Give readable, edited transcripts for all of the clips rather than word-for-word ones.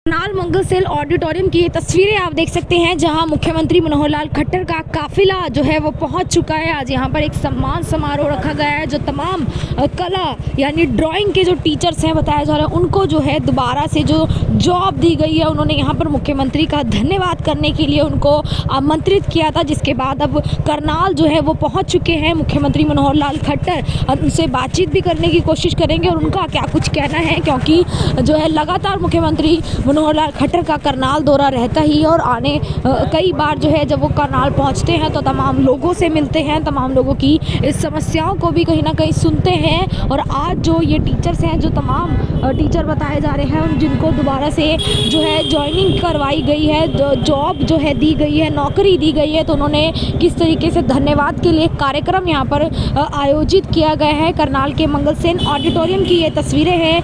करनाल मंगल cell auditorium की ये तस्वीरें आप देख सकते हैं, जहां मुख्यमंत्री मनोहर लाल खट्टर का काफिला जो है वो पहुंच चुका है। आज यहां पर एक सम्मान समारोह रखा गया है। जो तमाम कला यानी ड्राइंग के जो टीचर्स हैं बताया जा रहा है, उनको जो है दोबारा से जो जॉब दी गई है, उन्होंने यहां पर मुख्यमंत्री का धन्यवाद करने के लिए उनको आमंत्रित किया था। जिसके बाद अब करनाल जो है वो पहुँच चुके हैं मुख्यमंत्री मनोहर लाल खट्टर। उनसे बातचीत भी करने की कोशिश करेंगे और उनका क्या कुछ कहना है, क्योंकि जो है लगातार मुख्यमंत्री मनोहर लाल खट्टर का करनाल दौरा रहता ही है और आने कई बार जो है जब वो करनाल पहुंचते हैं तो तमाम लोगों से मिलते हैं, तमाम लोगों की इस समस्याओं को भी कहीं ना कहीं सुनते हैं। और आज जो ये टीचर्स हैं, जो तमाम टीचर बताए जा रहे हैं, जिनको दोबारा से जो है ज्वाइनिंग करवाई गई है, जॉब जो है दी गई है, नौकरी दी गई है, तो उन्होंने किस तरीके से धन्यवाद के लिए कार्यक्रम यहाँ पर आयोजित किया गया है। करनाल के मंगल सेन ऑडिटोरियम की ये तस्वीरें हैं।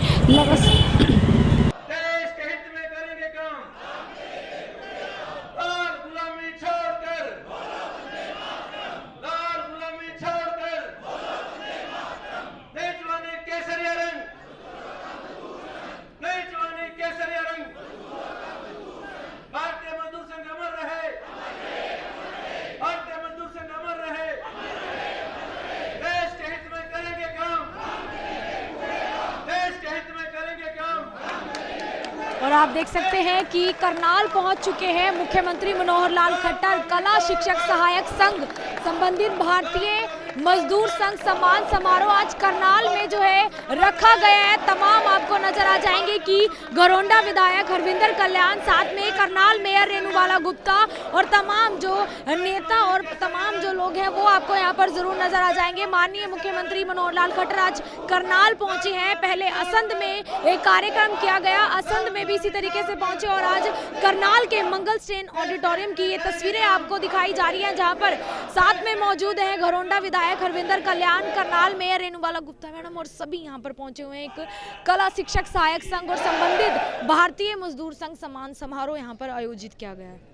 और आप देख सकते हैं कि करनाल पहुंच चुके हैं मुख्यमंत्री मनोहर लाल खट्टर। कला शिक्षक सहायक संघ संबंधित भारतीय मजदूर संघ सम्मान समारोह आज करनाल में जो है रखा गया है। तमाम आपको नजर आ जाएंगे कि घरोंडा विधायक हरविंदर कल्याण, साथ में करनाल मेयर रेणुबाला गुप्ता और तमाम जो नेता और तमाम जो लोग हैं वो आपको यहाँ पर जरूर नजर आ जाएंगे। माननीय मुख्यमंत्री मनोहर लाल खट्टर आज करनाल पहुंचे हैं। पहले असंध में एक कार्यक्रम किया गया, असंध में भी इसी तरीके से पहुंचे और आज करनाल के मंगल सेन ऑडिटोरियम की ये तस्वीरें आपको दिखाई जा रही हैं, जहां पर साथ में मौजूद हैं घरोंडा विधायक हरविंदर कल्याण, करनाल मेयर रेणुबाला गुप्ता मैडम और सभी यहां पर पहुंचे हुए हैं। एक कला शिक्षक सहायक संघ और संबंधित भारतीय मजदूर संघ सम्मान समारोह यहां पर आयोजित किया गया है।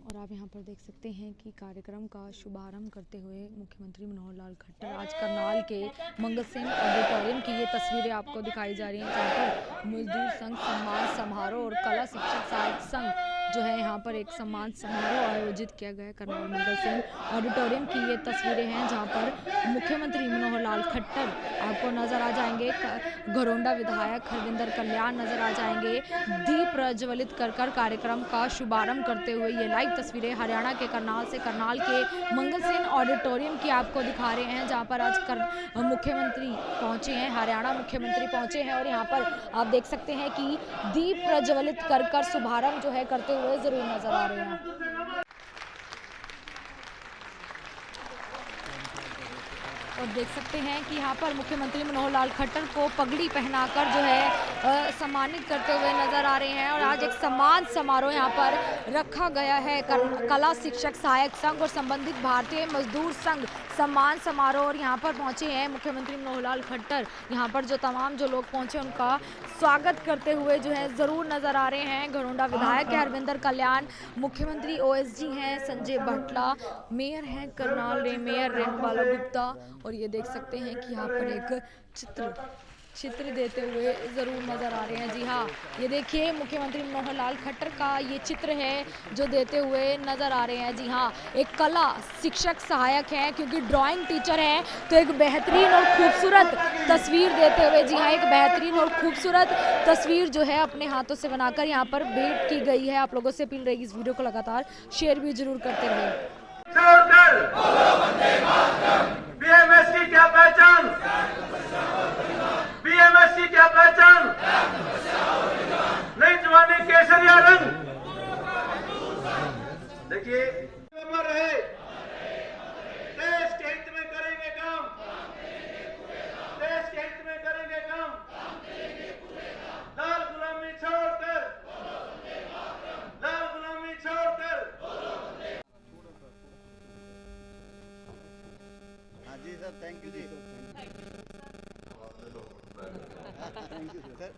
और आप यहाँ पर देख सकते हैं कि कार्यक्रम का शुभारंभ करते हुए मुख्यमंत्री मनोहर लाल खट्टर आज करनाल के मंगल सेन ऑडिटोरियम की ये तस्वीरें आपको दिखाई जा रही हैं, जहाँ पर मजदूर संघ सम्मान समारोह और कला शिक्षक सहायक संघ जो है यहाँ पर एक सम्मान समारोह आयोजित किया गया है। करनाल मंगल सेन ऑडिटोरियम की ये तस्वीरें हैं, जहाँ पर मुख्यमंत्री मनोहर लाल खट्टर आपको नजर आ जाएंगे, घरोंडा विधायक हरविंदर कल्याण नजर आ जाएंगे, दीप प्रज्वलित कर कार्यक्रम का शुभारंभ करते हुए। ये लाइव तस्वीरें हरियाणा के करनाल से, करनाल के मंगल सेन ऑडिटोरियम की आपको दिखा रहे हैं, जहां पर आज मुख्यमंत्री पहुंचे हैं, हरियाणा मुख्यमंत्री पहुंचे हैं। और यहां पर आप देख सकते हैं कि दीप प्रज्वलित कर शुभारंभ जो है करते हुए जरूर नजर आ रहे हैं। और देख सकते हैं कि यहाँ पर मुख्यमंत्री मनोहर लाल खट्टर को पगड़ी पहनाकर जो है सम्मानित करते हुए नजर आ रहे हैं। और आज एक सम्मान समारोह यहाँ पर रखा गया है। कला शिक्षक सहायक संघ और संबंधित भारतीय मजदूर संघ सम्मान समारोह, और यहाँ पर पहुँचे हैं मुख्यमंत्री मनोहर लाल खट्टर। यहाँ पर जो तमाम जो लोग पहुँचे उनका स्वागत करते हुए जो है ज़रूर नज़र आ रहे हैं। घरोंडा विधायक है हरविंदर कल्याण, मुख्यमंत्री OSG हैं संजय भटला, मेयर हैं करनाल मेयर रेणुबाला गुप्ता। और ये देख सकते हैं कि यहाँ पर एक चित्र देते हुए ज़रूर नज़र आ रहे हैं। जी हाँ, ये देखिए मुख्यमंत्री मनोहर लाल खट्टर का ये चित्र है जो देते हुए नज़र आ रहे हैं। जी हाँ, एक कला शिक्षक सहायक है, क्योंकि ड्राइंग टीचर है, तो एक बेहतरीन और खूबसूरत तस्वीर देते हुए, जी हाँ, एक बेहतरीन और खूबसूरत तस्वीर जो है अपने हाथों से बनाकर यहाँ पर भेंट की गई है। आप लोगों से अपील रहेगी इस वीडियो को लगातार शेयर भी जरूर करते रहे। बीएमएस की क्या पहचान, बीएमएस की क्या पहचान, नई जवानी केसरिया रंग। देखिए अमर है, देश के हित में करेंगे काम, देश के हित में करेंगे काम, लाल गुलामी छोड़कर, लाल गुलामी छोड़कर। जी सर, थैंक यू जी। Thank you sir.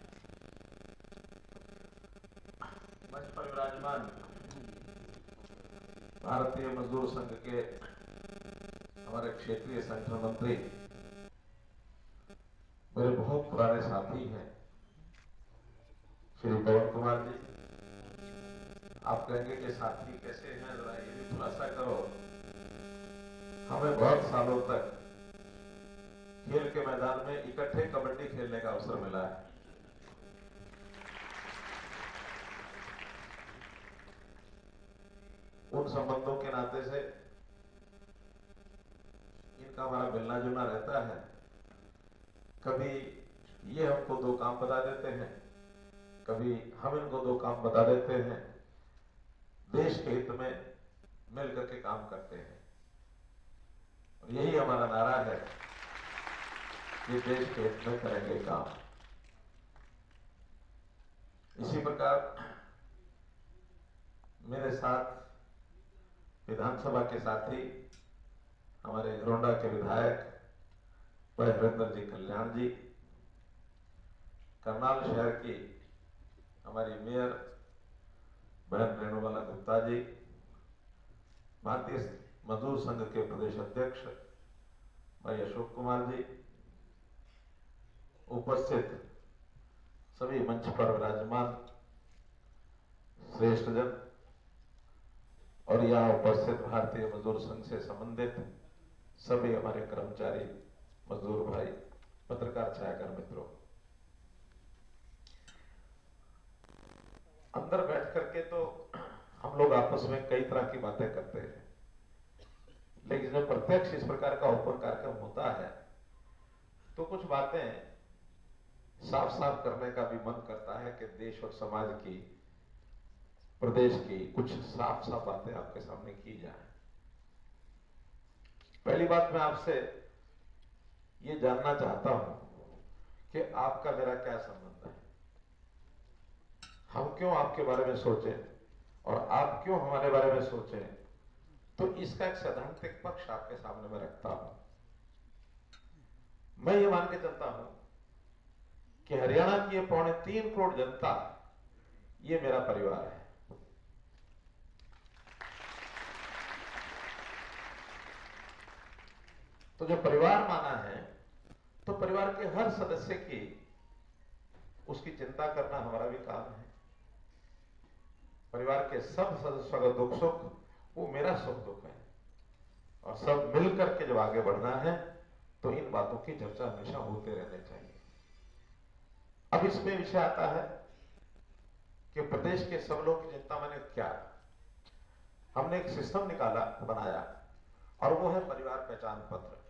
मंच पर विराजमान भारतीय मजदूर संघ के हमारे क्षेत्रीय संगठन मंत्री, मेरे बहुत पुराने साथी हैं, श्री पवन कुमार जी, आप कहेंगे कि साथी कैसे हैं, जरा ये भी खुलासा करो। हमें बहुत सालों तक खेल के मैदान में इकट्ठे कबड्डी खेलने का अवसर मिला है। उन संबंधों के नाते से इनका हमारा मिलना जुलना रहता है। कभी ये हमको दो काम बता देते हैं, कभी हम इनको दो काम बता देते हैं। देश के हित में मिलकर के काम करते हैं और यही हमारा नारा है कि देश के हित में करेंगे काम। इसी प्रकार मेरे साथ विधानसभा के साथी हमारे घरोंडा के विधायक भाई हरेंद्र जी कल्याण जी, करनाल शहर की हमारी मेयर बहन रेणुबाला गुप्ता जी, भारतीय मजदूर संघ के प्रदेश अध्यक्ष भाई अशोक कुमार जी, उपस्थित सभी मंच पर विराजमान श्रेष्ठ जन और यहाँ उपस्थित भारतीय मजदूर संघ से संबंधित सभी हमारे कर्मचारी, मजदूर भाई, पत्रकार छायाकार मित्रों, अंदर बैठ करके तो हम लोग आपस में कई तरह की बातें करते हैं, लेकिन जब प्रत्यक्ष इस प्रकार का ओपन कार्यक्रम होता है तो कुछ बातें साफ साफ करने का भी मन करता है कि देश और समाज की, प्रदेश की कुछ साफ साफ बातें आपके सामने की जाए। पहली बात मैं आपसे ये जानना चाहता हूं कि आपका मेरा क्या संबंध है, हम क्यों आपके बारे में सोचें और आप क्यों हमारे बारे में सोचें, तो इसका एक सैद्धांतिक पक्ष आपके सामने मैं रखता हूं। मैं ये मान के चलता हूं कि हरियाणा की ये 3.25 करोड़ जनता, ये मेरा परिवार है। तो जो परिवार माना है तो परिवार के हर सदस्य की, उसकी चिंता करना हमारा भी काम है। परिवार के सब सदस्यों का दुख सुख वो मेरा सुख दुख है और सब मिलकर के जब आगे बढ़ना है तो इन बातों की चर्चा हमेशा होते रहने चाहिए। अब इसमें विषय आता है कि प्रदेश के सब लोग की चिंता मैंने क्या, हमने एक सिस्टम निकाला, बनाया, और वो है परिवार पहचान पत्र।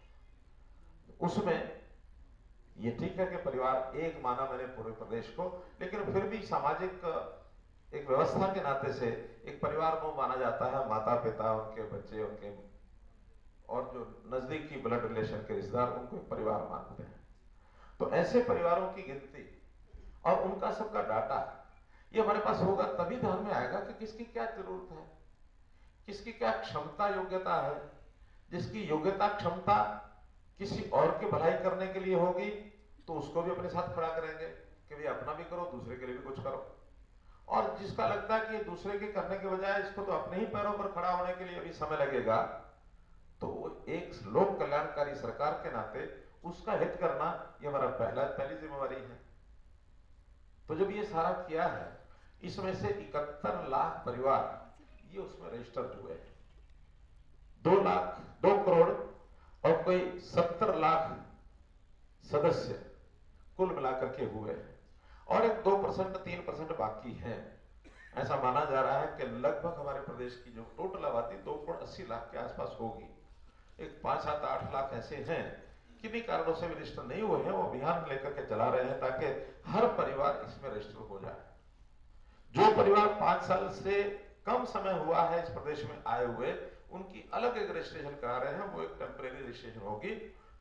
उसमें ये ठीक है कि परिवार एक माना मैंने पूरे प्रदेश को, लेकिन फिर भी सामाजिक एक व्यवस्था के नाते से एक परिवार को माना जाता है, माता पिता, उनके बच्चे, उनके और जो नजदीकी ब्लड रिलेशन के रिश्तेदार, उनको एक परिवार मानते हैं। तो ऐसे परिवारों की गिनती और उनका सबका डाटा ये हमारे पास होगा, तभी ध्यान में आएगा कि किसकी क्या जरूरत है, किसकी क्या क्षमता योग्यता है। जिसकी योग्यता क्षमता किसी और की भलाई करने के लिए होगी तो उसको भी अपने साथ खड़ा करेंगे कि भाई अपना भी करो, दूसरे के लिए भी कुछ करो। और जिसका लगता है कि दूसरे के करने के बजाय इसको तो अपने ही पैरों पर खड़ा होने के लिए अभी समय लगेगा, तो एक लोक कल्याणकारी सरकार के नाते उसका हित करना ये हमारा पहली जिम्मेवारी है। तो जब ये सारा किया है, इसमें से 71 लाख परिवार ये उसमें रजिस्टर्ड हुए हैं। 2 करोड़ और कोई 70 लाख सदस्य कुल मिलाकर के हुए हैं और एक 2% 3% बाकी है। ऐसा माना जा रहा है कि लगभग हमारे प्रदेश की जो टोटल आबादी 2 करोड़ 80 लाख के आसपास होगी। एक 5, 7, 8 लाख ऐसे हैं किन्हीं कारणों से भी रजिस्टर नहीं हुए हैं, वो अभियान लेकर के चला रहे हैं ताकि हर परिवार इसमें रजिस्टर हो जाए। जो परिवार 5 साल से कम समय हुआ है इस प्रदेश में आए हुए, उनकी अलग एक रजिस्ट्रेशन करा रहे हैं, वो एक टेम्परेरी रजिस्ट्रेशन होगी।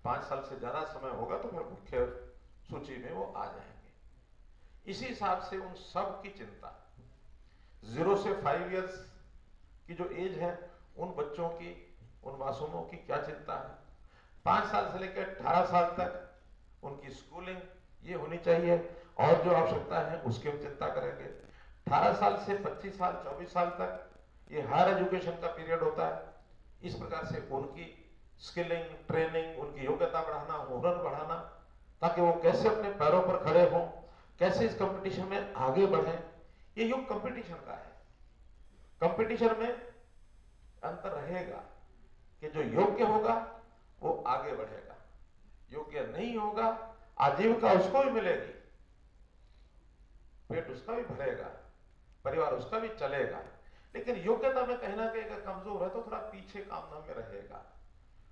5 साल से ज्यादा समय होगा तो फिर मुख्य सूची में वो आ जाएंगे। इसी हिसाब से उन सब की चिंता, 0 से 5 इयर्स की जो एज है, उन बच्चों की, उन मासूमों की क्या चिंता है। 5 साल से लेकर 18 साल तक उनकी स्कूलिंग ये होनी चाहिए और जो आवश्यकता है उसकी हम चिंता करेंगे। 18 साल से 25 साल 24 साल तक ये हायर एजुकेशन का पीरियड होता है। इस प्रकार से उनकी स्किलिंग, ट्रेनिंग, उनकी योग्यता बढ़ाना, हुनर बढ़ाना, ताकि वो कैसे अपने पैरों पर खड़े हों, कैसे इस कंपटीशन में आगे बढ़े, ये युग कंपटीशन का है। कंपटीशन में अंतर रहेगा कि जो योग्य होगा वो आगे बढ़ेगा, योग्य नहीं होगा आजीविका उसको भी मिलेगी, पेट उसका भी भरेगा, परिवार उसका भी चलेगा, लेकिन योग्यता में कहीं ना कहीं अगर कमजोर है तो थोड़ा पीछे काम धाम में रहेगा।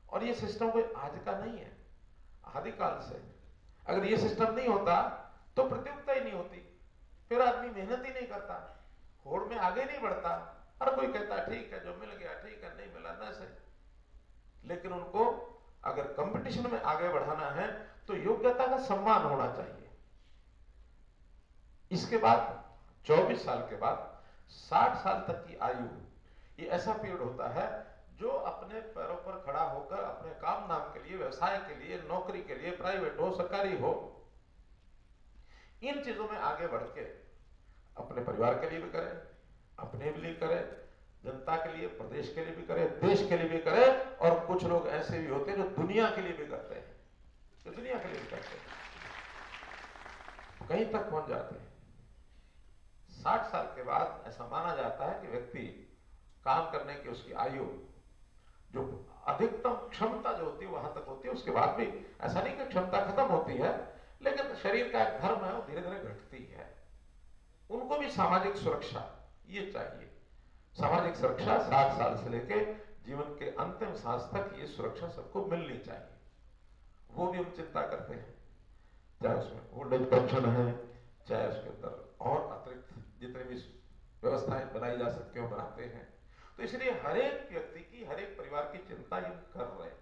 और ये सिस्टम कोई आज का नहीं है, आदिकाल से। अगर ये सिस्टम नहीं होता तो प्रतियोगिता ही नहीं होती, फिर आदमी मेहनत ही नहीं करता, होड़ में आगे नहीं बढ़ता। हर कोई कहता ठीक है, जो मिल गया ठीक है, नहीं मिला ना सही। लेकिन उनको अगर कंपटीशन में आगे बढ़ाना है तो योग्यता का सम्मान होना चाहिए। इसके बाद 24 साल के बाद 60 साल तक की आयु, ये ऐसा पीरियड होता है जो अपने पैरों पर खड़ा होकर अपने काम नाम के लिए, व्यवसाय के लिए, नौकरी के लिए, प्राइवेट हो सरकारी हो, इन चीजों में आगे बढ़ के अपने परिवार के लिए भी करे, अपने लिए करे, जनता के लिए, प्रदेश के लिए भी करे, देश के लिए भी करे। और कुछ लोग ऐसे भी होते हैं जो दुनिया के लिए भी करते हैं, जो दुनिया के लिए भी करते हैं, कहीं तक पहुंच जाते हैं। 60 साल के बाद ऐसा माना जाता है कि व्यक्ति काम करने की उसकी आयु जो अधिकतम क्षमता जो होती है वहां तक होती है। उसके बाद भी ऐसा नहीं कि क्षमता खत्म होती है, लेकिन शरीर का एक धर्म है वो धीरे धीरे घटती है। उनको भी सामाजिक सुरक्षा ये चाहिए। सामाजिक सुरक्षा 60 साल से लेके जीवन के अंतिम सांस तक ये सुरक्षा सबको मिलनी चाहिए। वो भी हम चिंता करते हैं, चाहे उसमें ओल्ड एज पेंशन है, चाहे उसके अंदर और अतिरिक्त जितने भी व्यवस्थाएं बनाई जा सकती हैं बनाते हैं। तो इसलिए हर एक व्यक्ति की, हर एक परिवार की चिंता ये कर रहे हैं।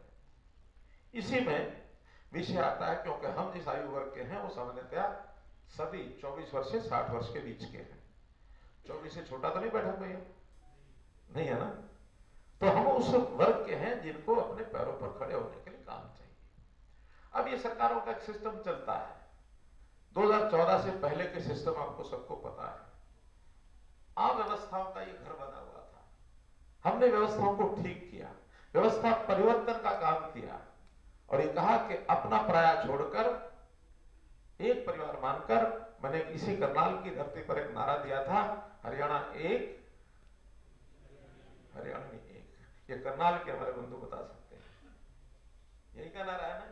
इसी में विषय आता है, क्योंकि हम जिस आयु वर्ग के हैं वो सामान्यतया सभी 24 वर्ष से 60 वर्ष के बीच के हैं। 24 से छोटा तो नहीं बैठा कोई, नहीं है ना। तो हम उस वर्ग के हैं जिनको अपने पैरों पर खड़े होने के लिए काम चाहिए। अब ये सरकारों का एक सिस्टम चलता है, 2014 से पहले के सिस्टम आपको सबको पता है। अव्यवस्थाओं का ये घर बना हुआ था, हमने व्यवस्थाओं को ठीक किया, व्यवस्था परिवर्तन का काम किया और ये कहा कि अपना पराया छोड़कर एक परिवार मानकर, मैंने इसी करनाल की धरती पर एक नारा दिया था, हरियाणा एक, हरियाणा में एक। ये करनाल के हमारे बंधु बता सकते हैं, यही का नारा है ना।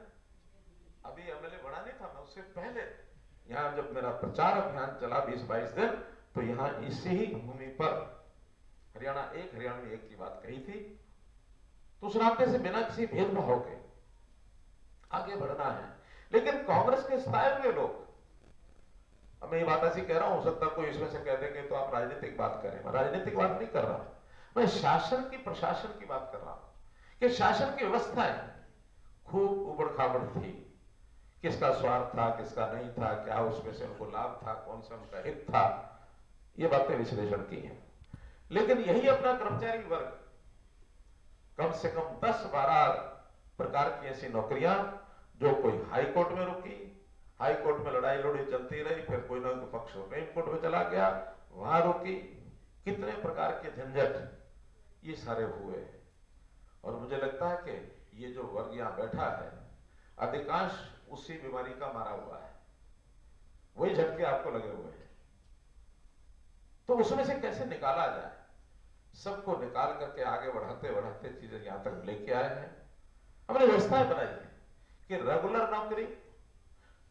अभी एमएलए बना नहीं था मैं, उससे पहले यहां जब मेरा प्रचार अभियान चला 20-22 दिन, तो यहां इसी ही भूमि पर हरियाणा एक, हरियाणा में एक की बात कही थी। तो उस नाते से बिना किसी भेदभाव के आगे बढ़ना है। लेकिन कांग्रेस के सताए हुए लोग, अब मैं ये बात ऐसी कह रहा हूं, हो सकता कोई इसमें से कह देंगे तो आप राजनीतिक बात करें। मैं राजनीतिक बात नहीं कर रहा, मैं शासन की, प्रशासन की बात कर रहा हूं कि शासन की व्यवस्थाएं खूब उबड़ खाबड़ थी। किसका स्वार्थ था, किसका नहीं था, क्या उसमें से उनको लाभ था, कौन सा उनका हित था, ये बातें विश्लेषण की हैं। लेकिन यही अपना कर्मचारी वर्ग कम से कम 10-12 प्रकार की ऐसी नौकरियां जो कोई हाई कोर्ट में रुकी, हाई कोर्ट में लड़ाई लड़ी चलती रही, फिर कोई ना कोई पक्ष सुप्रीम कोर्ट में चला गया, वहां रुकी, कितने प्रकार के झंझट ये सारे हुए। और मुझे लगता है कि ये जो वर्ग यहां बैठा है अधिकांश उसी बीमारी का मारा हुआ है, वही झटके आपको लगे हुए हैं। तो उसमें से कैसे निकाला जाए, सबको निकाल करके आगे बढ़ाते बढ़ाते चीजें यहां तक लेके आए हैं। हमने व्यवस्थाएं बनाई है कि रेगुलर नौकरी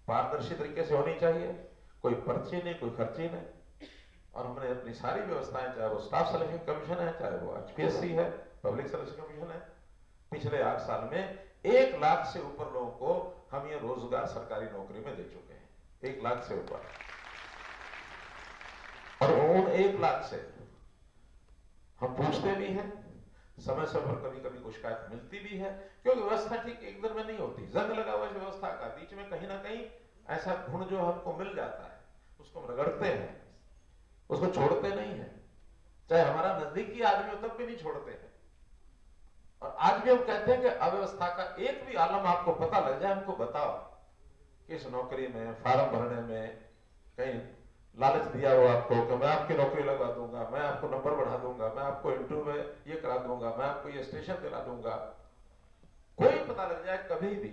पारदर्शी तरीके से होनी चाहिए, कोई पर्ची नहीं, कोई खर्ची नहीं। और हमने अपनी सारी व्यवस्थाएं, चाहे वो स्टाफ सिलेक्शन कमीशन है, चाहे वो HPSC है, पब्लिक सिलेक्शन कमीशन है, पिछले 8 साल में 1 लाख से ऊपर लोगों को हम ये रोजगार सरकारी नौकरी में दे चुके हैं, 1 लाख से ऊपर। और उन 1 लाख से हम पूछते भी हैं, समय समय पर कभी कभी कुछ शिकायत मिलती भी है, क्योंकि व्यवस्था ठीक एक दिन में नहीं होती, जंग लगा हुआ है व्यवस्था का। बीच में कहीं ना कहीं ऐसा गुण जो हमको मिल जाता है उसको हम रगड़ते हैं, उसको छोड़ते नहीं है, चाहे हमारा नजदीकी आदमी हो तब भी नहीं छोड़ते हैं। और आज भी हम कहते हैं कि अव्यवस्था का एक भी आलम आपको पता लग जाए, हमको बताओ कि इस नौकरी में, फॉर्म भरने में कहीं लालच दिया हो आपको कि मैं आपकी नौकरी लगवा दूंगा, मैं आपको नंबर बढ़ा दूंगा, मैं आपको इंटरव्यू में ये करा दूंगा, मैं आपको ये स्टेशन दिला दूंगा, कोई पता लग जाए कभी भी,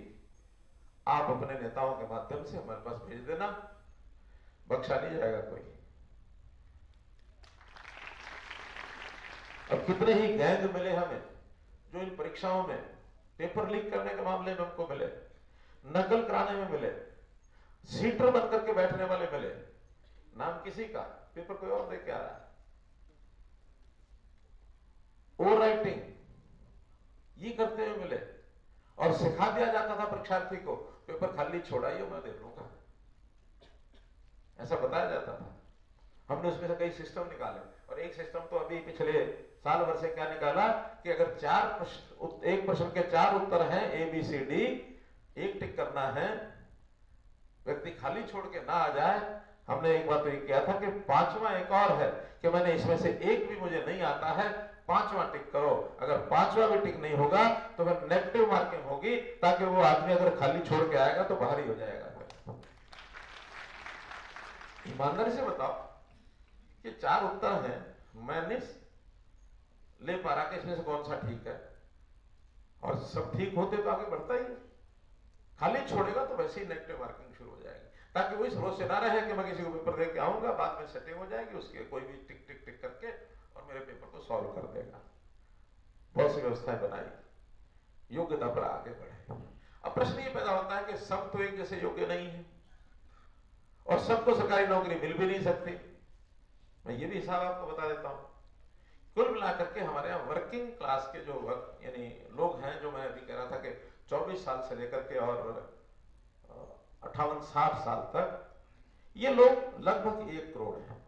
आप अपने नेताओं के माध्यम से हमारे पास भेज देना। बख्शा नहीं जाएगा कोई। अब कितने ही गैंग मिले हमें जो इन परीक्षाओं में पेपर लीक करने के मामले में हमको मिले, नकल कराने में मिले, सीटर बन करके बैठने वाले मिले, नाम किसी का, पेपर कोई और दे के आ रहा है, ओवर राइटिंग ये करते हुए मिले, और सिखा दिया जाता था परीक्षार्थी को पेपर खाली छोड़ाइए मैं देख लूंगा, ऐसा बताया जाता था। हमने उसमें से कई सिस्टम निकाले, और एक सिस्टम तो अभी पिछले साल भर से क्या निकाला कि अगर एक प्रश्न के 4 उत्तर हैं ए बी सी डी, एक टिक करना है, व्यक्ति खाली छोड़ के ना आ जाए। हमने एक बात तो ये किया था कि 5वां एक और है कि मैंने इसमें से एक भी मुझे नहीं आता है, 5वां टिक करो, अगर 5वां भी टिक नहीं होगा तो फिर नेगेटिव मार्किंग होगी, ताकि वो आदमी अगर खाली छोड़ के आएगा तो बाहर ही हो जाएगा। ईमानदारी से बताओ कि 4 उत्तर हैं, मैं नहीं ले पा रहा कि इसमें से कौन सा ठीक है, और सब ठीक होते तो आगे बढ़ता ही है। खाली छोड़ेगा तो वैसे ही नेगेटिव मार्किंग शुरू हो जाएगी, ताकि वो इस भरोसे से ना रहे कि मैं किसी को पेपर दे के आऊंगा, बाद में सेटिंग हो जाएगी, उसके कोई भी टिक टिक टिक करके और मेरे पेपर को सॉल्व कर देगा। बहुत सी व्यवस्थाएं बनाई, योग्यता पर आगे बढ़े। अब प्रश्न ये पैदा होता है कि सब तो एक जैसे योग्य नहीं है, और सबको सरकारी नौकरी मिल भी नहीं सकती। मैं ये भी हिसाब आपको बता देता हूं, कुल मिलाकर के हमारे यहाँ वर्किंग क्लास के जो यानी लोग हैं, जो मैं अभी कह रहा था कि 24 साल से लेकर के और 58-60 साल तक, ये लोग लगभग 1 करोड़ हैं,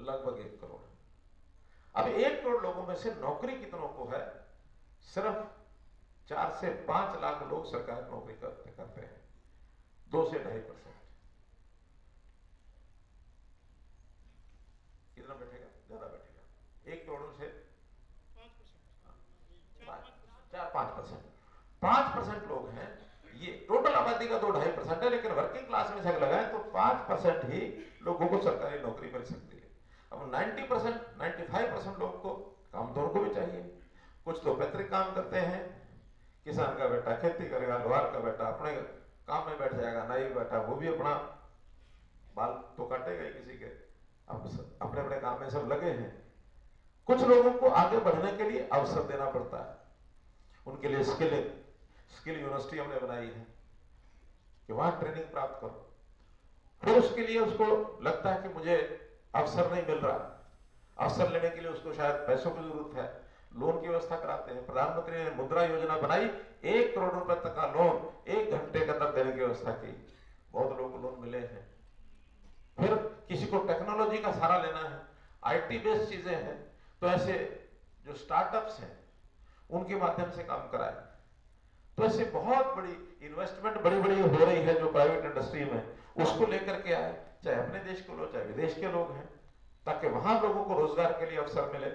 लगभग 1 करोड़। अब 1 करोड़ लोगों में से नौकरी कितनों को है? सिर्फ 4 से 5 लाख लोग सरकारी नौकरी करते हैं, 2 से 2.5%। कितना बैठेगा? ज्यादा बैठेगा, 1 करोड़ से 5% लोग हैं। ये टोटल आबादी का 2-2.5% है, लेकिन वर्किंग क्लास में से अगर लगाएं तो 5% ही लोगों को सरकारी नौकरी मिल सकती है। अब 90%, 95% लोग को काम तो उनको भी चाहिए। कुछ तो पैतृक काम करते हैं, किसान का बेटा खेती करेगा, लोहार का बेटा अपने काम में बैठ जाएगा, नाई बेटा वो भी अपना बाल तो काटेगा ही किसी के, अब अपने अपने काम में सब लगे हैं। कुछ लोगों को आगे बढ़ने के लिए अवसर देना पड़ता है, उनके लिए स्किल यूनिवर्सिटी हमने बनाई है कि वहां ट्रेनिंग प्राप्त करो। फिर उसके लिए उसको लगता है कि मुझे अवसर नहीं मिल रहा, अवसर लेने के लिए उसको शायद पैसों की जरूरत है, लोन की व्यवस्था कराते हैं। प्रधानमंत्री ने मुद्रा योजना बनाई, 1 करोड़ रुपए तक का लोन 1 घंटे के अंदर देने की व्यवस्था की, बहुत लोगों को लोन मिले हैं। फिर किसी को टेक्नोलॉजी का सहारा लेना है, आईटी बेस्ड चीजें हैं, तो ऐसे जो स्टार्टअप्स हैं उनके माध्यम से काम कराए। तो ऐसे बहुत बड़ी इन्वेस्टमेंट बड़ी बड़ी हो रही है जो प्राइवेट इंडस्ट्री में, उसको लेकर के आए, चाहे अपने देश के लोग चाहे विदेश के लोग हैं, ताकि वहां लोगों को रोजगार के लिए अवसर मिले।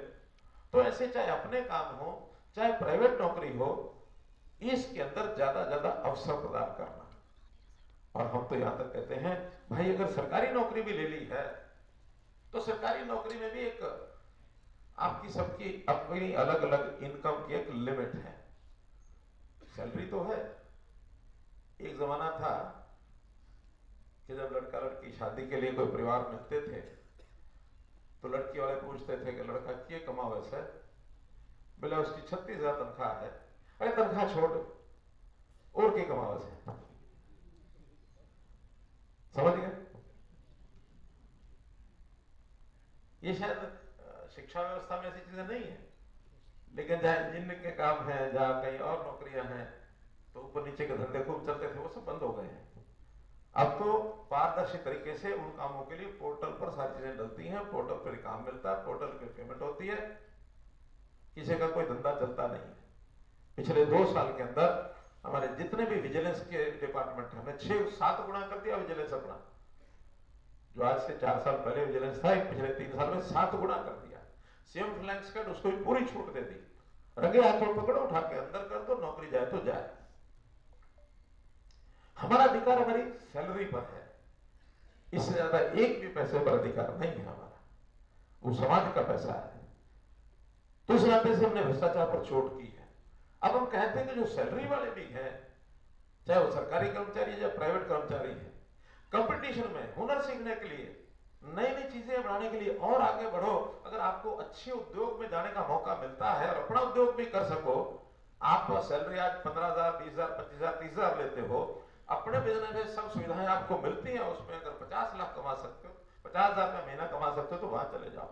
तो ऐसे चाहे अपने काम हो चाहे प्राइवेट नौकरी हो, इसके अंदर ज्यादा अवसर प्रदान करना। और हम तो यहां तक कहते हैं भाई, अगर सरकारी नौकरी भी ले ली है तो सरकारी नौकरी में भी एक आपकी सबकी अपनी अलग अलग इनकम की एक लिमिट है। सैलरी तो है। एक जमाना था कि जब लड़का लड़की शादी के लिए कोई परिवार मिलते थे तो लड़की वाले पूछते थे कि लड़का क्या कमावे से? बोले उसकी 36,000 तनख्वाह है। अरे तनख्वाह छोड़, और क्या कमावे से? समझ गए? ये शायद शिक्षा व्यवस्था में ऐसी चीजें नहीं है, लेकिन जहां इंजीनियरिंग के काम है, जहां कहीं और नौकरियां हैं, तो ऊपर नीचे के धंधे खूब चलते थे, वो सब बंद हो गए हैं। अब तो पारदर्शी तरीके से उन कामों के लिए पोर्टल पर सारी चीजें डलती हैं, पोर्टल पर काम मिलता है, पोर्टल पे पेमेंट होती है, किसी का कोई धंधा चलता नहीं है। पिछले 2 साल के अंदर हमारे जितने भी विजिलेंस के डिपार्टमेंट है, हमने 6-7 गुना कर दिया विजिलेंस अपना। जो आज से 4 साल पहले विजिलेंस था, पिछले 3 साल में 7 गुना कर दिया। सेम फ्लैंक्स कट उसको भी पूरी छूट दे दी, रंगे हाथों पकड़ो, उठा के अंदर कर दो, नौकरी जाए तो जाए। हमारा अधिकार हमारी सैलरी पर है, इससे ज्यादा एक भी पैसे पर अधिकार नहीं है हमारा, वो समाज का पैसा है। तो इस नाते से हमने भ्रष्टाचार पर चोट की है। अब हम कहते हैं कि जो सैलरी वाले भी हैं, चाहे वो सरकारी कर्मचारी या प्राइवेट कर्मचारी है, कंपटीशन में हुनर सीखने के लिए, नई नई चीजें बढ़ाने के लिए और आगे बढ़ो। अगर आपको अच्छे उद्योग में जाने का मौका मिलता है और अपना उद्योग भी कर सको, आप सैलरी आज 15,000, 20,000, 25,000, 30,000 लेते हो, अपने बिजनेस में सब सुविधाएं आपको मिलती हैं, उसमें अगर 50 लाख कमा सकते हो, 50,000 रुपये महीना कमा सकते हो तो वहां चले जाओ।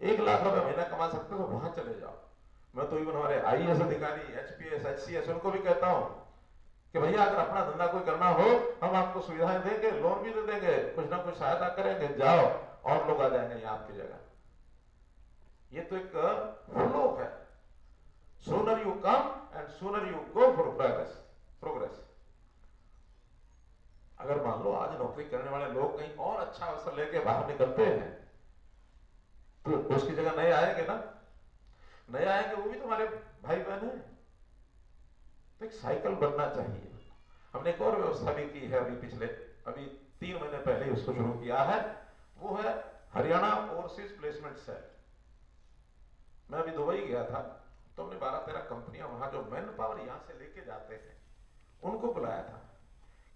1 लाख रुपए महीना कमा सकते हो तो वहां चले जाओ। मैं तो इवन हमारे IAS अधिकारी, HPS, HCS उनको भी कहता हूं कि भैया अगर अपना धंधा कोई करना हो, हम आपको सुविधाएं देंगे, लोन भी दे देंगे, कुछ ना कुछ सहायता करेंगे, जाओ और लोग आ जाएंगे यहाँ आपकी जगह। ये तो एक फ्लो है। Sooner you come and sooner you go for progress. अगर मान लो आज नौकरी करने वाले लोग कहीं और अच्छा अवसर लेके बाहर निकलते हैं तो उसकी जगह नए आएंगे ना, नए आएंगे, वो भी तुम्हारे भाई बहन हैं। तो एक साइकिल बनना चाहिए। हमने एक और व्यवस्था भी की है अभी 3 महीने पहले ही उसको शुरू किया है, वो है हरियाणा ओवरसीज प्लेसमेंट सेल। मैं अभी दुबई गया था तो हमने 12-13 कंपनियां वहां जो मैन पावर यहां से लेके जाते हैं उनको बुलाया था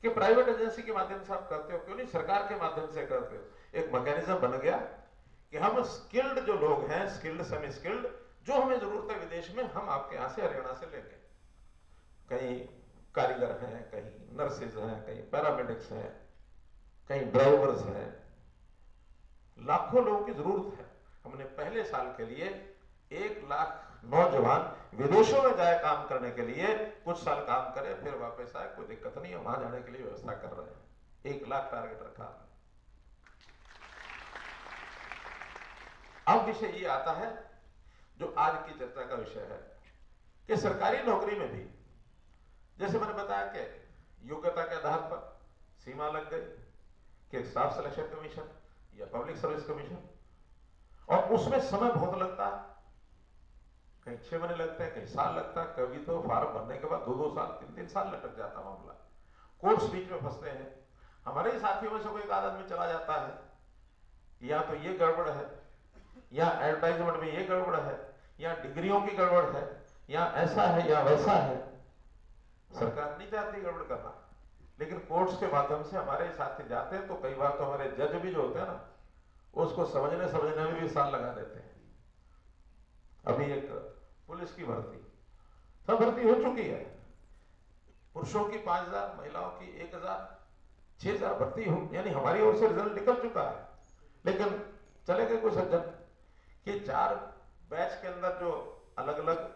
कि प्राइवेट एजेंसी के माध्यम से आप करते हो, क्यों नहीं सरकार के माध्यम से करते हो। एक मैकेनिज्म बन गया कि हम स्किल्ड जो लोग हैं, स्किल्ड सेमी स्किल्ड, जो हमें जरूरत है विदेश में, हम आपके यहां से हरियाणा से लेंगे। कहीं कारीगर हैं, कहीं नर्सेज हैं, कहीं पैरामेडिक्स हैं, कहीं ड्राइवर्स हैं, लाखों लोगों की जरूरत है। हमने पहले साल के लिए 1 लाख नौजवान विदेशों में जाए काम करने के लिए, कुछ साल काम करे फिर वापस आए, कोई दिक्कत नहीं है, वहां जाने के लिए व्यवस्था कर रहे हैं। 1 लाख टारगेट रखा। अब विषय ये आता है जो आज की चर्चा का विषय है कि सरकारी नौकरी में भी जैसे मैंने बताया कि योग्यता के आधार पर सीमा लग गई कि स्टाफ सिलेक्शन कमीशन या पब्लिक सर्विस कमीशन, और उसमें समय बहुत लगता है, कहीं 6 महीने लगते हैं, कहीं साल लगता है, कभी तो फार्म भरने के बाद 2-2 साल 3-3 साल लटक जाता मामला। कोर्ट्स बीच में फंसते हैं। हमारे ही साथियों में से कोई एक आदमी चला जाता है, या तो ये गड़बड़ है, या एडवर्टाइजमेंट में ये गड़बड़ है, या डिग्रियों की गड़बड़ है, या ऐसा है या वैसा है। सरकार नहीं चाहती गड़बड़ करना, लेकिन कोर्ट्स के माध्यम से हमारे साथी जाते हैं तो कई बार तो हमारे जज भी जो होते हैं ना, उसको समझने में भी साल लगा देते हैं। अभी एक पुलिस की भर्ती, सब भर्ती हो चुकी है, पुरुषों की 5,000, महिलाओं की 1,000, 6,000 भर्ती हो, यानी हमारी ओर से रिजल्ट निकल चुका है। लेकिन चले गए कुछ सज्जन कि 4 बैच के अंदर जो अलग अलग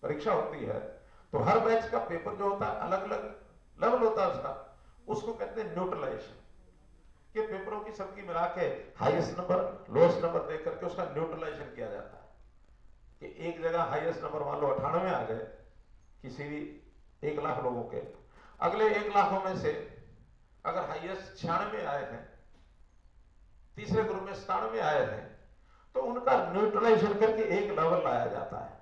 परीक्षा होती है, तो हर बैच का पेपर जो होता है अलग अलग लेवल होता है उसका, उसको कहते हैं न्यूट्रलाइजेशन, कि पेपरों की सबकी मिला के हाईएस्ट नंबर लोएस्ट नंबर देख करके उसका न्यूट्रलाइजेशन किया जाता है। कि एक जगह हाईएस्ट नंबर मान लो 98 आ गए किसी भी 1 लाख लोगों के, अगले 1 लाखों में से अगर हाईएस्ट 96 आए हैं, तीसरे ग्रुप में 97 आए हैं, तो उनका न्यूट्रलाइजेशन करके एक लेवल लाया जाता है,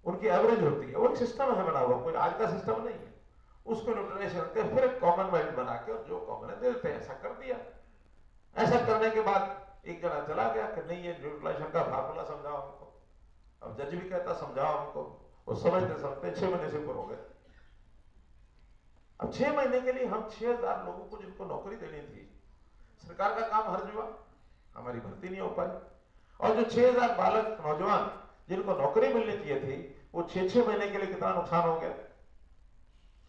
उनकी एवरेज होती है। वो एक सिस्टम है बना हुआ, कोई आज का सिस्टम नहीं है। उसको न्यूट्रलाइजेशन करके फिर एक कॉमन मेरिट बना के और जो कॉमन है देते हैं। ऐसा कर दिया। ऐसा करने के बाद एक जना चला गया कि नहीं ये न्यूट्रलाइजेशन का फार्मूला समझाओ हमको। अब जज भी कहता समझाओ हमको, वो समझते समझते 6 महीने से ऊपर हो गए। अब 6 महीने के लिए हम 6,000 लोगों को जिनको नौकरी देनी थी, सरकार का काम हर जुआ, हमारी भर्ती नहीं हो पाई। और जो 6,000 बालक नौजवान जिनको नौकरी मिलनी चाहिए थी, वो 6-6 महीने के लिए कितना नुकसान हो गया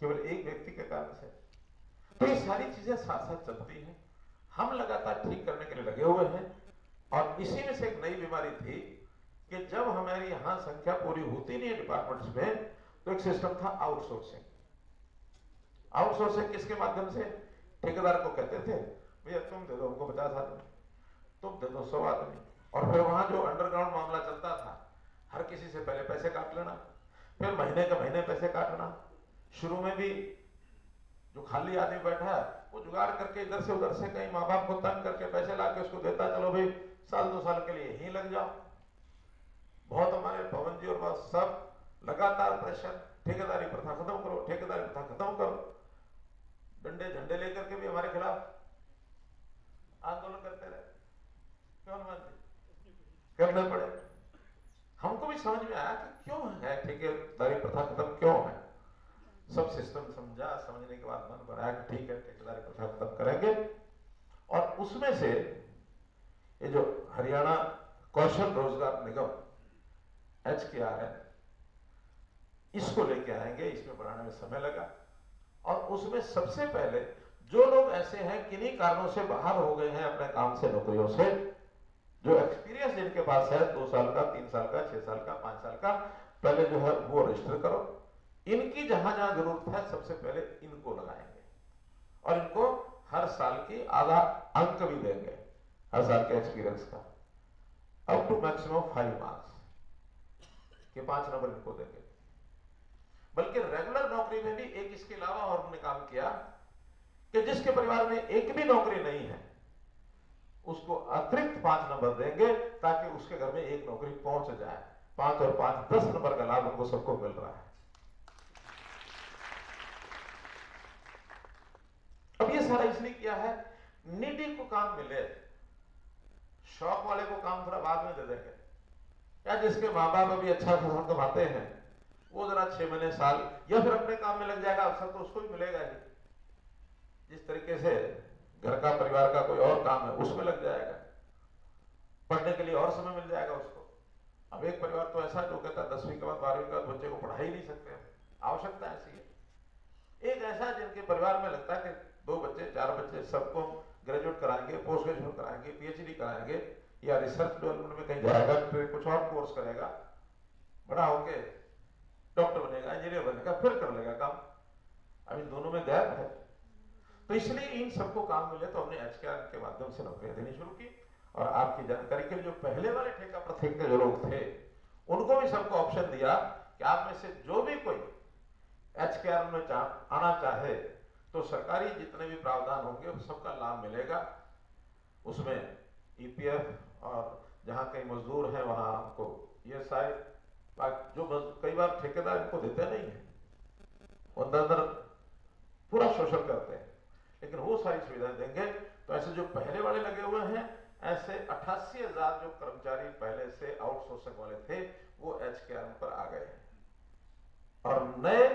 केवल एक व्यक्ति के कारण से। तो ये सारी चीजें साथ साथ चलती हैं। हम लगातार ठीक करने के लिए लगे हुए हैं। और इसी में से एक नई बीमारी थी कि जब हमारी यहां संख्या पूरी होती नहीं है डिपार्टमेंट्स में, तो एक सिस्टम था आउटसोर्सिंग। आउटसोर्सिंग किसके माध्यम से? ठेकेदार को कहते थे भैया तुम दे दो हमको 50 आदमी, तुम दे दो 100 आदमी, और फिर वहां जो अंडरग्राउंड मामला चलता था, हर किसी से पहले पैसे काट लेना, फिर महीने का महीने पैसे काटना। शुरू में भी जो खाली आदमी बैठा है वो जुगाड़ करके इधर से उधर से कहीं माँ बाप को तंग करके पैसे लाके उसको देता, चलो भाई 1-2 साल के लिए यहीं लग जाओ। बहुत हमारे पवन जी और बस सब लगातार प्रेशर, ठेकेदारी प्रथा खत्म करो, ठेकेदारी प्रथा खत्म करो। डंडे झंडे लेकर के भी हमारे खिलाफ आंदोलन करते रहे। क्यों करने पड़े। हमको भी समझ में आया कि क्यों है ठेकेदारी प्रथा खत्म क्यों है। सब सिस्टम समझा, समझने के बाद मन बनाया कि ठीक है ठेकेदारी करेंगे। और उसमें से ये जो हरियाणा कौशल रोजगार निगम HKRN, इसको लेके आएंगे। इसमें बनाने में समय लगा और उसमें सबसे पहले जो लोग ऐसे हैं किन्हीं कारणों से बाहर हो गए हैं अपने काम से, नौकरियों से, जो एक्सपीरियंस जिनके पास है 2 साल का, 3 साल का, 6 साल का, 5 साल का, पहले जो है वो रजिस्टर करो। इनकी जहां जहां जरूरत है सबसे पहले इनको लगाएंगे और इनको हर साल की आधा अंक भी देंगे, हर साल के एक्सपीरियंस का, अप टू मैक्सिमम 5 मार्क्स के 5 नंबर इनको देंगे। बल्कि रेगुलर नौकरी में भी एक इसके अलावा और हमने काम किया कि जिसके परिवार में एक भी नौकरी नहीं है उसको अतिरिक्त 5 नंबर देंगे ताकि उसके घर में एक नौकरी पहुंच जाए। 5 और 5 10 नंबर का लाभ उनको सबको मिल रहा है। अब ये सारा इसलिए किया है नीडी को काम मिले, शौक वाले को काम थोड़ा बाद में दे देंगे, या जिसके माँ बाप अभी अच्छा खासा कमाते हैं वो जरा 6 महीने साल या फिर अपने काम में लग जाएगा, अवसर तो उसको भी मिलेगा ही। जिस तरीके से घर का परिवार का कोई और काम है उसमें लग जाएगा, पढ़ने के लिए और समय मिल जाएगा उसको। अब एक परिवार तो ऐसा जो कहता है 10वीं के बाद 12वीं के बाद बच्चे को पढ़ा ही नहीं सकते, आवश्यकता ऐसी है। एक ऐसा जिनके परिवार में लगता है कि 2 बच्चे 4 बच्चे सबको ग्रेजुएट कराएंगे, पोस्ट ग्रेजुएट कराएंगे, PhD कराएंगे या रिसर्च डेवलपमेंट में कहीं जाएगा, फिर कुछ और कोर्स करेगा, बड़ा होके डॉक्टर बनेगा, इंजीनियर बनेगा, फिर कर लेगा काम। अब इन दोनों में गैप है, तो इसलिए इन सबको काम मिले तो हमने HKRN के माध्यम से नौकरियां देनी शुरू की। और आपकी जानकारी के लिए जो पहले वाले ठेका प्रथेक के जो लोग थे उनको भी सबको ऑप्शन दिया कि आप में से जो भी कोई HKRN में आना चाहे तो सरकारी जितने भी प्रावधान होंगे सबका लाभ मिलेगा। उसमें EPF और जहां कई मजदूर हैं वहां आपको ESI, जो कई बार ठेकेदार इनको देते नहीं है, अंदर अंदर पूरा शोषण करते हैं, लेकिन वो सारी सुविधाएं देंगे। तो ऐसे जो पहले वाले लगे हुए हैं, ऐसे 88,000 जो कर्मचारी पहले से आउटसोर्सिंग वाले थे वो HKRN पर आ गए हैं। और नए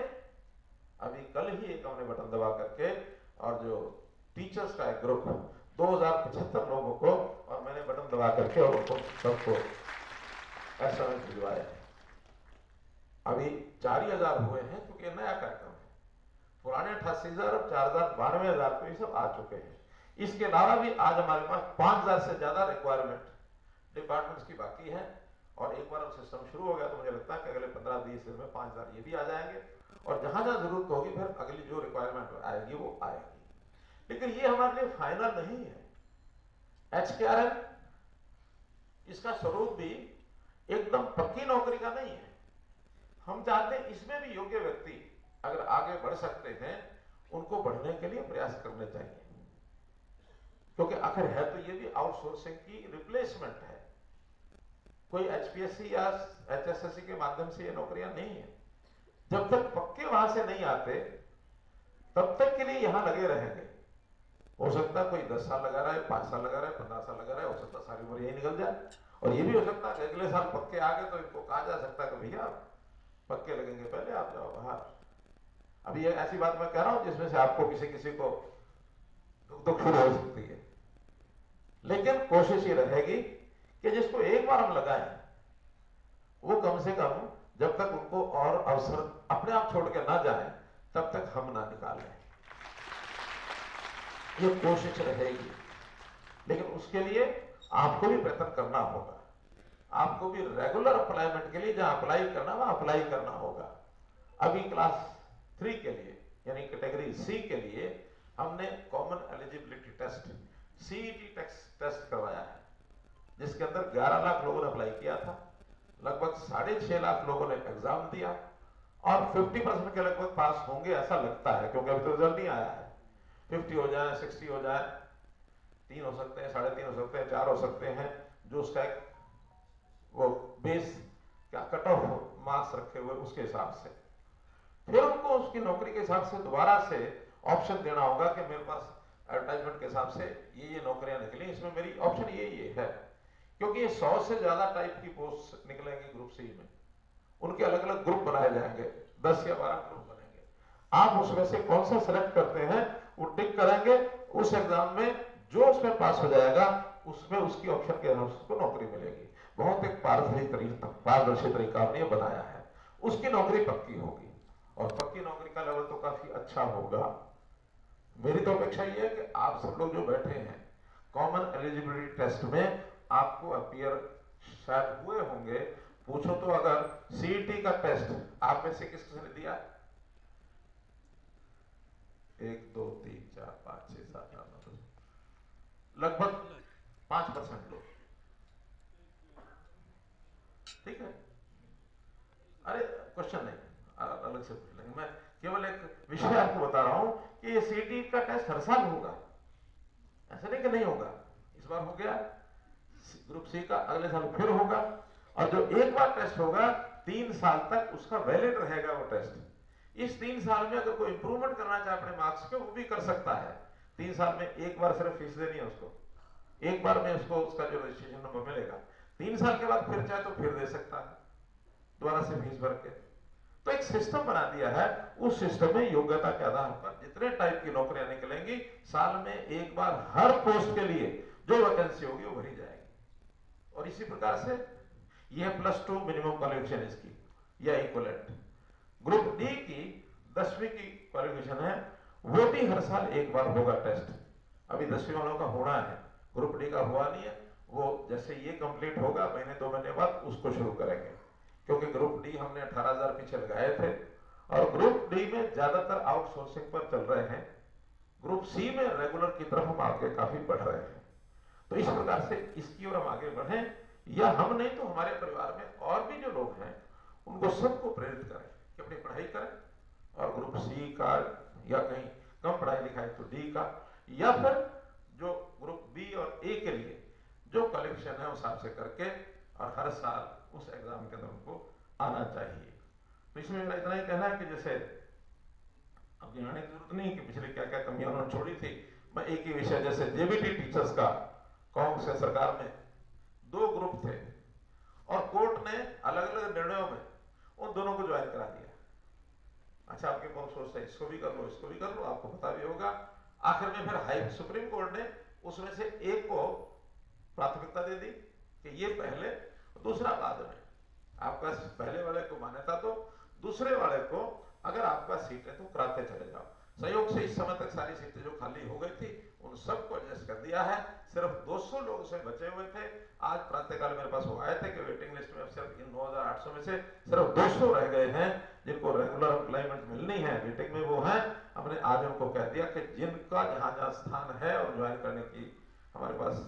अभी कल ही एक हमने बटन दबा करके और जो टीचर्स का एक ग्रुप 2075 लोगों को, और मैंने बटन दबा करके और उनको सबको SMS भिजवाया है। अभी 4,000 हुए हैं क्योंकि नया कार्यक्रम है। पुराने 88,000 और 4,000 92,000 तो ये सब आ चुके हैं। इसके अलावा भी आज हमारे पास 5,000 से ज्यादा रिक्वायरमेंट डिपार्टमेंट्स की बाकी है। और एक बार सिस्टम शुरू हो गया तो मुझे लगता है कि अगले 15-20 दिन में 5,000 ये भी आ जाएंगे। और जहां जहां जरूरत होगी फिर अगली जो रिक्वायरमेंट आएगी वो आएगी। लेकिन ये हमारे लिए फाइनल नहीं है। HKRN इसका स्वरूप भी एकदम पक्की नौकरी का नहीं है। हम चाहते हैं इसमें भी योग्य व्यक्ति अगर आगे बढ़ सकते हैं उनको बढ़ने के लिए प्रयास करने चाहिए, क्योंकि आखिर है तो ये भी आउटसोर्सिंग की रिप्लेसमेंट है। कोई HPSC या HSSC के माध्यम से ये नौकरियां नहीं है। जब तक पक्के वहां से नहीं आते तब तक के लिए यहां लगे रहेंगे। हो सकता है कोई 10 साल लगा रहा है, 5 साल लगा रहा है, 15 साल लगा रहा है, हो सकता है सारी उम्र यही निकल जाए। और ये भी हो सकता है अगले साल पक्के आ गए तो इनको कहा जा सकता है कि भैया पक्के लगेंगे, पहले आप जाओ बाहर। अभी ये ऐसी बात मैं कह रहा हूं जिसमें से आपको किसी को दुख शुरू हो सकती है, लेकिन कोशिश ये रहेगी कि जिसको एक बार हम लगाएं वो कम से कम जब तक उनको और अवसर अपने आप छोड़ के ना जाए तब तक हम ना निकालें, ये कोशिश रहेगी। लेकिन उसके लिए आपको भी प्रयत्न करना होगा। आपको भी रेगुलर अप्लाईमेंट के लिए जहां अप्लाई करना वहां अप्लाई करना होगा। अभी क्लास 3 के लिए यानी कैटेगरी C के लिए हमने common eligibility test CET test करवाया है, जिसके अंदर 11 लाख लोगों ने अप्लाई किया था। लगभग 6.5 लाख लोगों ने एग्जाम दिया और 50% के लगभग पास होंगे ऐसा लगता है, क्योंकि अभी तो रिजल्ट नहीं आया है। 50 हो जाए, 60 हो जाए, 3 हो सकते हैं, 3.5 हो सकते हैं, 4 हो सकते हैं, जो उसका वो बेस क्या कट ऑफ मार्क्स रखे हुए उसके हिसाब से फिर उनको उसकी नौकरी के हिसाब से दोबारा से ऑप्शन देना होगा कि मेरे पास एडवर्टाइजमेंट के हिसाब से ये नौकरियां निकली, इसमें मेरी ऑप्शन ये है। क्योंकि ये 100 से ज्यादा टाइप की पोस्ट निकलेंगी ग्रुप C में, उनके अलग अलग ग्रुप बनाए जाएंगे, 10 या 12 ग्रुप बनेंगे। आप उसमें से कौन सा सिलेक्ट करते हैं वो टिक करेंगे, उस एग्जाम में जो उसमें पास हो जाएगा उसमें उसकी ऑप्शन के अनुसार उसको नौकरी मिलेगी। बहुत एक पारदर्शी तरीका हमने ये बनाया है, उसकी नौकरी पक्की होगी और पक्की नौकरी का लेवल तो काफी अच्छा होगा। मेरी तो अपेक्षा ये है कि आप सब लोग जो बैठे हैं कॉमन एलिजिबिलिटी टेस्ट में आपको अपीयर शायद हुए होंगे। पूछो तो अगर सीईटी का टेस्ट आप में से किसने दिया? 1 2 3 4 5 6 7 8 9 लगभग 5% लोग। ठीक है, अरे क्वेश्चन नहीं, अलग से पूछ लेंगे। मैं केवल एक विषय आपको बता रहा हूं कि ये सीईटी का टेस्ट हर साल होगा, ऐसा नहीं कि नहीं होगा। इस बार हो गया ग्रुप सी का, अगले साल फिर होगा। और जो एक बार टेस्ट होगा 3 साल तक उसका वैलिड रहेगा वो टेस्ट। इस 3 साल में अगर कोई इंप्रूवमेंट करना चाहे अपने मार्क्स के, वो भी कर सकता है। 3 साल में एक बार सिर्फ फीस देनी है उसको, एक बार में उसको उसका जो रजिस्ट्रेशन नंबर मिलेगा। 3 साल के बाद फिर चाहे तो फिर दे सकता है दोबारा से फीस भर के। तो एक सिस्टम बना दिया है, उस सिस्टम में योग्यता के आधार पर जितने टाइप की नौकरियां निकलेंगी साल में एक बार हर पोस्ट के लिए जो वैकेंसी होगी वो भरी जाएगी। और इसी प्रकार से यह +2 मिनिमम क्वालिफिकेशन इसकी या इक्विवेलेंट। ग्रुप डी की 10वीं की क्वालिफिकेशन है, वो भी हर साल एक बार होगा टेस्ट। अभी 10वीं वालों का होना है, ग्रुप डी का हुआ नहीं है। वो जैसे ये कंप्लीट होगा महीने 2 महीने बाद उसको शुरू करेंगे, क्योंकि ग्रुप डी हमने 18,000 पीछे लगाए थे और ग्रुप डी में ज्यादातर आउटसोर्सिंग पर चल रहे हैं। ग्रुप सी में रेगुलर की तरफ हम आगे काफी बढ़ रहे हैं। तो इस प्रकार से इसकी ओर हम आगे बढ़े, या हम नहीं तो हमारे परिवार में और भी जो लोग हैं उनको सबको प्रेरित करें कि अपनी पढ़ाई करें और ग्रुप सी का या कहीं कम पढ़ाई लिखाई तो डी का, या फिर जो ग्रुप बी और ए के लिए जो क्वालिफिकेशन है उस हिसाब से करके और हर साल उस एग्जाम के अंदर उनको आना चाहिए। तो इसमें मेरा इतना ही कहना है कि जैसे अब गिनाने की जरूरत नहीं कि पिछले क्या क्या कमियां उन्होंने छोड़ी थी। मैं एक ही विषय, जैसे जेबीटी टीचर्स का कांग्रेस सरकार में 2 ग्रुप थे और कोर्ट ने अलग अलग निर्णयों में उन दोनों को ज्वाइन करा दिया। अच्छा, आपके कौन सोचते हैं इसको भी कर लो इसको भी कर लो, आपको पता भी होगा। आखिर में फिर सुप्रीम कोर्ट ने उसमें से एक को प्राथमिकता दे दी कि ये पहले, दूसरा बाद में। आपका पहले वाले को मान्यता दो, दूसरे वाले को अगर आपका सीट है तो कराते चले जाओ। संयोग से इस समय तक सारी सीटें जो खाली हो गई थी उन सबको एडजस्ट कर दिया है। सिर्फ 200 लोग उसमें बचे हुए थे। आज प्रातःकाल मेरे पास वो आए थे कि वेटिंग लिस्ट में सिर्फ इन 9,800 में से सिर्फ 200 रह गए हैं जिनको रेगुलर एम्प्लॉयमेंट मिलनी है, वेटिंग में वो है। हमने आज उनको कह दिया कि जिनका जहां जहां स्थान है और ज्वाइन करने की हमारे पास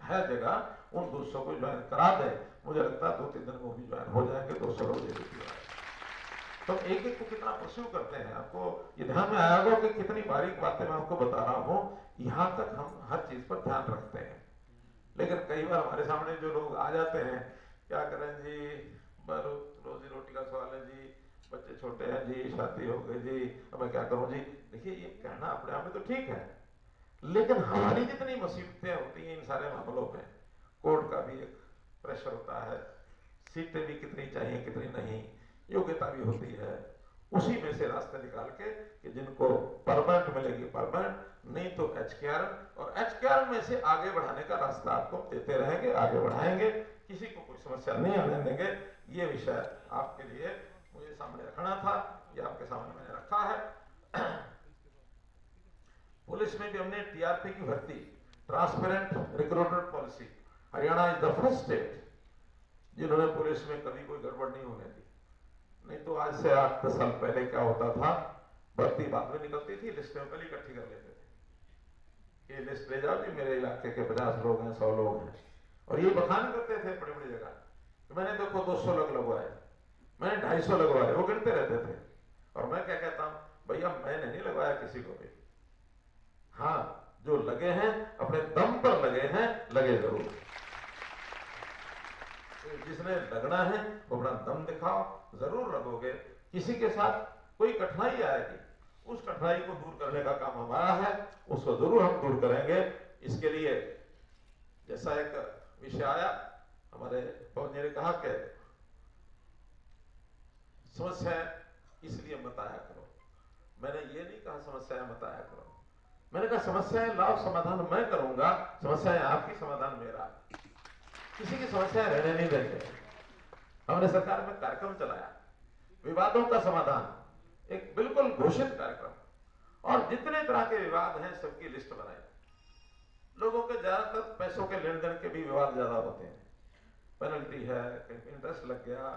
है जगह, उन 200 को ज्वाइन करा दे। मुझे लगता है 2-3 दिन में वो भी ज्वाइन हो जाएंगे 200 लोग। तो एक एक को कितना परस्यू करते हैं, आपको ये ध्यान में आया होगा कि कितनी बारीक बातें मैं आपको बता रहा हूँ। यहाँ तक हम हर चीज पर ध्यान रखते हैं, लेकिन कई बार हमारे सामने जो लोग आ जाते हैं, क्या करें जी, रोजी रोटी का सवाल है जी, बच्चे छोटे हैं जी, शादी हो गई जी, अब मैं क्या करूँ जी। देखिए, ये कहना अपने आप में तो ठीक है, लेकिन हमारी जितनी मुसीबतें होती हैं इन सारे मामलों में, कोर्ट का भी एक प्रेशर होता है, सीटें भी कितनी चाहिए कितनी नहीं, योग्यता भी होती है, उसी में से रास्ते निकाल के कि जिनको परमानेंट मिलेगी परमानेंट, नहीं तो एचकेआर, और एचकेआर में से आगे बढ़ाने का रास्ता आपको देते रहेंगे, आगे बढ़ाएंगे, किसी को कोई समस्या नहीं आने देंगे। ये विषय आपके लिए मुझे सामने रखना था, ये आपके सामने मैंने रखा है। पुलिस में भी हमने टीआरपी की भर्ती, transparent recruitment policy, Haryana is the first state जिन्होंने पुलिस में कभी कोई गड़बड़ नहीं होने दी। नहीं तो आज से 8-10 साल पहले क्या होता था, भर्ती बाद में निकलती थी, लिस्ट में पहले इकट्ठी कर लेते थे, ये लिस्ट ले जाओ जी, मेरे इलाके के 50 लोग हैं, 100 लोग हैं, और ये बखान करते थे बड़ी बड़ी जगह, तो मैंने देखो 200 लोग लगवाए, मैंने 250 लगवाए, वो गिनते रहते थे। और मैं क्या कहता हूं, भैया मैंने नहीं लगवाया किसी को भी, हाँ जो लगे हैं अपने दम पर लगे हैं, लगे जरूर। जिसने लगना है वो अपना दम दिखाओ, जरूर लगोगे। किसी के साथ कोई कठिनाई आएगी, उस कठिनाई को दूर करने का काम हमारा है, उसको जरूर हम दूर करेंगे। इसके लिए जैसा एक विषय आया, हमारे पहुंचने ने कहा कि समस्या इसलिए बताया करो, मैंने ये नहीं कहा समस्या बताया करो, मैंने कहा समस्याएं लाओ, समाधान मैं करूंगा, समस्याएं आपकी, समाधान मेरा। किसी की समस्याएं रहने नहीं देंगे। हमने सरकार में कार्यक्रम चलाया, विवादों का समाधान, एक बिल्कुल घोषित कार्यक्रम, और जितने तरह के विवाद हैं सबकी लिस्ट बनाई। लोगों के ज्यादातर पैसों के लेन देन के भी विवाद ज्यादा होते हैं, पेनल्टी है, कहीं इंटरेस्ट लग गया,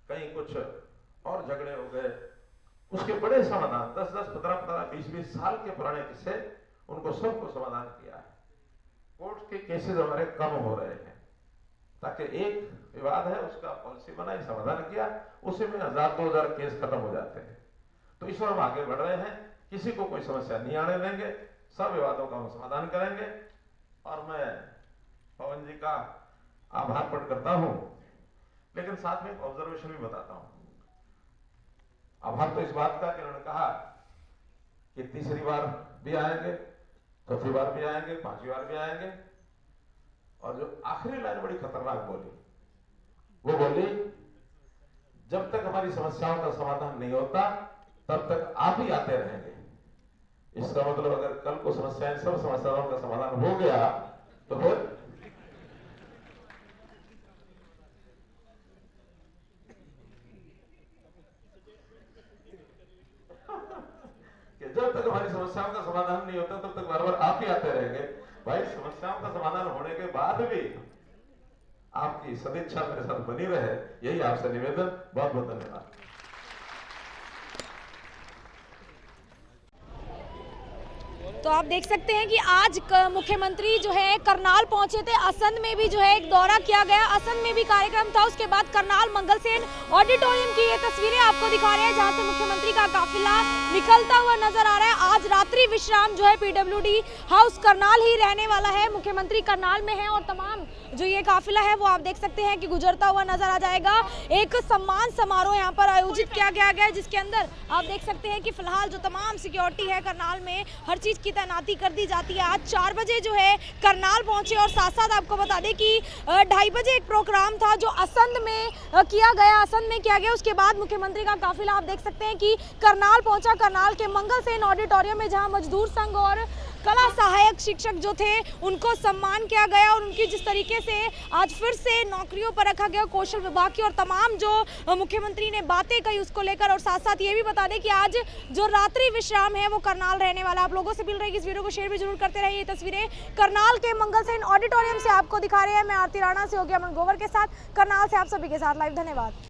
कहीं कुछ और झगड़े हो गए, उसके बड़े समाधान 10-10, 15-15, 20-20 साल के पुराने किस्से, उनको सबको समाधान किया है। कोर्ट के केसेस हमारे कम हो रहे हैं, ताकि एक विवाद है उसका पॉलिसी बनाई, समाधान किया, उसी में 1000-2000 केस खत्म हो जाते हैं। तो इस ओर हम आगे बढ़ रहे हैं, किसी को कोई समस्या नहीं आने देंगे, सब विवादों का हम समाधान करेंगे। और मैं पवन जी का आभार प्रकट करता हूं, लेकिन साथ में एक ऑब्जर्वेशन भी बताता हूं। आभार तो इस बात का कि उन्होंने कहा कि तीसरी बार भी आएंगे, चौथी बार भी आएंगे, पांचवी बार भी आएंगे, और जो आखिरी लाइन बड़ी खतरनाक बोली, वो बोली जब तक हमारी समस्याओं का समाधान नहीं होता तब तक आप ही आते रहेंगे। इसका मतलब अगर कल को समस्याएं, सब समस्याओं का समाधान हो गया तो फिर कि जब तक हमारी समस्याओं का समाधान नहीं होता तब तक बार बार आप ही आते रहेंगे। भाई, समस्याओं का समाधान होने के बाद भी आपकी सदिच्छा मेरे साथ बनी रहे, यही आपसे निवेदन। बहुत बहुत धन्यवाद। तो आप देख सकते हैं कि आज मुख्यमंत्री जो है करनाल पहुंचे थे। असंध में भी जो है एक दौरा किया गया, असंध में भी कार्यक्रम था। उसके बाद करनाल मंगलसेन ऑडिटोरियम की ये तस्वीरें आपको दिखा रहे हैं, जहां से मुख्यमंत्री का काफिला निकलता हुआ नजर आ रहा है। आज रात्रि विश्राम जो है पीडब्ल्यूडी हाउस करनाल ही रहने वाला है। मुख्यमंत्री करनाल में है और तमाम जो ये काफिला है वो आप देख सकते हैं कि गुजरता हुआ नजर आ जाएगा। एक सम्मान समारोह यहाँ पर आयोजित किया गया, जिसके अंदर आप देख सकते हैं कि फिलहाल जो तमाम सिक्योरिटी है करनाल में, हर चीज की तैनाती कर दी जाती है। आज 4 बजे जो है करनाल पहुंचे, और साथ साथ आपको बता दें कि 2:30 बजे एक प्रोग्राम था जो असंध में किया गया। उसके बाद मुख्यमंत्री का काफिला आप देख सकते हैं कि करनाल पहुंचा, करनाल के मंगलसेन ऑडिटोरियम में, जहां मजदूर संघ और कला सहायक शिक्षक जो थे उनको सम्मान किया गया, और उनकी जिस तरीके से आज फिर से नौकरियों पर रखा गया कौशल विभाग की, और तमाम जो मुख्यमंत्री ने बातें कही उसको लेकर। और साथ साथ ये भी बता दें कि आज जो रात्रि विश्राम है वो करनाल रहने वाला। आप लोगों से मिल रही इस वीडियो को शेयर भी जरूर करते रहिए। ये तस्वीरें करनाल के मंगलसेन ऑडिटोरियम से आपको दिखा रहे हैं। मैं आरती राणा से होगी अमन गोवर के साथ, करनाल से आप सभी के साथ लाइव। धन्यवाद।